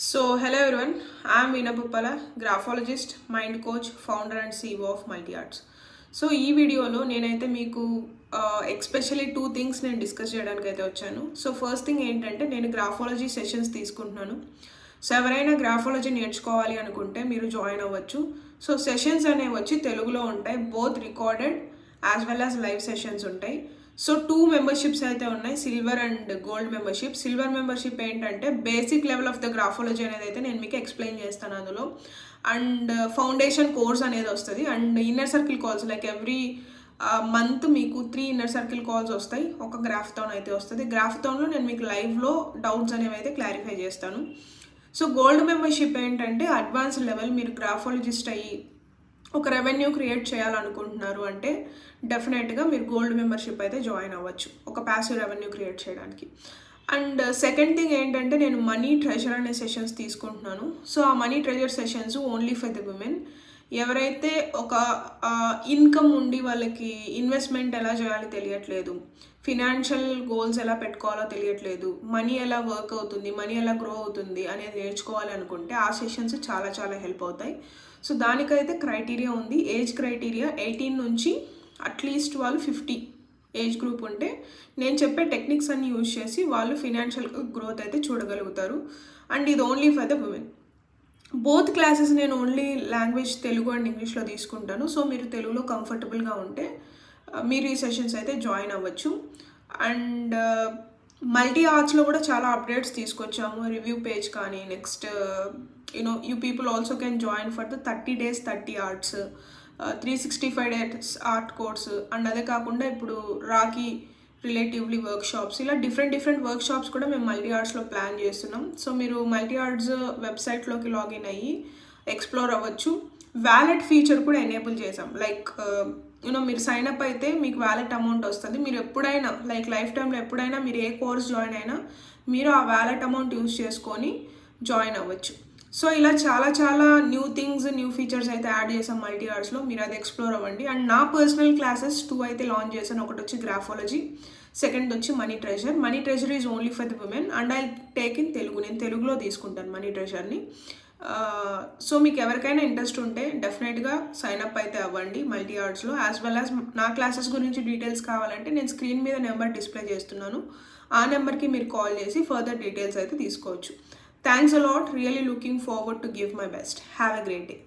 Hello everyone, I am Veena Buppala, graphologist, mind coach, founder and CEO of Multi Arts. So ఈ వీడియోలో నేనైతే మీకు especially 2 things నేను discuss చేయడానికి అయితే వచ్చాను. సో ఫస్ట్ థింగ్ ఏంటంటే నేను గ్రాఫాలజీ సెషన్స్ తీసుకుంటున్నాను. సో ఎవరైనా గ్రాఫాలజీ నేర్చుకోవాలి అనుకుంటే మీరు జాయిన్ అవ్వచ్చు. సో సెషన్స్ అనేవి వచ్చి తెలుగులో ఉంటాయి, both recorded as well as live sessions ఉంటాయి. సో 2 మెంబర్షిప్స్ అయితే ఉన్నాయి, silver and gold membership. Silver membership ఏంటంటే basic level of the graphology అనేది అయితే నేను మీకు ఎక్స్ప్లెయిన్ చేస్తాను అందులో. అండ్ ఫౌండేషన్ కోర్స్ అనేది వస్తుంది. And inner circle calls like every month మీకు 3 ఇన్నర్ సర్కిల్ కాల్స్ వస్తాయి. ఒక గ్రాఫ్థాన్ అయితే వస్తుంది. గ్రాఫ్థాన్లో నేను మీకు లైవ్లో డౌట్స్ అనేవి అయితే క్లారిఫై చేస్తాను. సో గోల్డ్ మెంబర్షిప్ ఏంటంటే అడ్వాన్స్ లెవెల్, మీరు గ్రాఫాలజిస్ట్ అయ్యి ఒక రెవెన్యూ క్రియేట్ చేయాలనుకుంటున్నారు అంటే డెఫినెట్గా మీరు గోల్డ్ మెంబర్షిప్ అయితే జాయిన్ అవ్వచ్చు, ఒక ప్యాసివ్ రెవెన్యూ క్రియేట్ చేయడానికి. అండ్ సెకండ్ థింగ్ ఏంటంటే నేను మనీ ట్రెజర్ అనే సెషన్స్ తీసుకుంటున్నాను. సో ఆ money treasure sessions only for the women. ఎవరైతే ఒక ఇన్కమ్ ఉండి వాళ్ళకి ఇన్వెస్ట్మెంట్ ఎలా చేయాలో తెలియట్లేదు, ఫినాన్షియల్ గోల్స్ ఎలా పెట్టుకోవాలో తెలియట్లేదు, మనీ ఎలా వర్క్ అవుతుంది, మనీ ఎలా గ్రో అవుతుంది అనేది నేర్చుకోవాలి అనుకుంటే ఆ సెషన్స్ చాలా చాలా హెల్ప్ అవుతాయి. సో దానికైతే క్రైటీరియా ఉంది. ఏజ్ క్రైటీరియా 18 నుంచి అట్లీస్ట్ వాళ్ళు 50 ఏజ్ గ్రూప్ ఉంటే నేను చెప్పే టెక్నిక్స్ అన్ని యూజ్ చేసి వాళ్ళు ఫినాన్షియల్ గ్రోత్ అయితే చూడగలుగుతారు. అండ్ ఇది only for the women. Both classes నేను ఓన్లీ లాంగ్వేజ్ తెలుగు అండ్ ఇంగ్లీష్లో తీసుకుంటాను. సో మీరు తెలుగులో కంఫర్టబుల్గా ఉంటే మీరు ఈ సెషన్స్ అయితే జాయిన్ అవ్వచ్చు. అండ్ మల్టీ ఆర్ట్స్లో కూడా చాలా అప్డేట్స్ తీసుకొచ్చాము. రివ్యూ పేజ్ కానీ next you people also can join for the 30 days 30 arts, 365 days art course. And అదే కాకుండా ఇప్పుడు రాఖీ రిలేటివ్లీ వర్క్షాప్స్, ఇలా డిఫరెంట్ వర్క్షాప్స్ కూడా మేము మల్టీ ఆర్ట్స్లో ప్లాన్ చేస్తున్నాం. సో మీరు మల్టీ ఆర్ట్స్ వెబ్సైట్లోకి లాగిన్ అయ్యి ఎక్స్ప్లోర్ అవ్వచ్చు. వ్యాలెట్ ఫీచర్ కూడా ఎనేబుల్ చేసాం. లైక్ మీరు సైన్ అప్ అయితే మీకు వ్యాలెట్ అమౌంట్ వస్తుంది. మీరు ఎప్పుడైనా లైక్ లైఫ్ టైంలో ఎప్పుడైనా మీరు ఏ కోర్స్ జాయిన్ అయినా మీరు ఆ వ్యాలెట్ అమౌంట్ యూజ్ చేసుకొని జాయిన్ అవ్వచ్చు. సో ఇలా చాలా న్యూ థింగ్స్, న్యూ ఫీచర్స్ అయితే యాడ్ చేసాం మల్టీ ఆర్ట్స్లో. మీరు అది ఎక్స్ప్లోర్ అవ్వండి. అండ్ నా పర్సనల్ క్లాసెస్ 2 అయితే లాంచ్ చేశాను. ఒకటి వచ్చి గ్రాఫాలజీ, సెకండ్ వచ్చి money treasure. Money treasure is only for the women and I take in Telugu. నేను తెలుగులో తీసుకుంటాను మనీ ట్రెజర్ని. సో మీకు ఎవరికైనా ఇంట్రెస్ట్ ఉంటే డెఫినెట్గా సైన్ అప్ అయితే అవ్వండి మల్టీ ఆర్ట్స్లో. యాజ్ వెల్ యాజ్ నా క్లాసెస్ గురించి డీటెయిల్స్ కావాలంటే నేను స్క్రీన్ మీద నెంబర్ డిస్ప్లే చేస్తున్నాను. ఆ నెంబర్కి మీరు కాల్ చేసి ఫర్దర్ డీటెయిల్స్ అయితే తీసుకోవచ్చు. Thanks a lot. Really looking forward to give my best. Have a great day.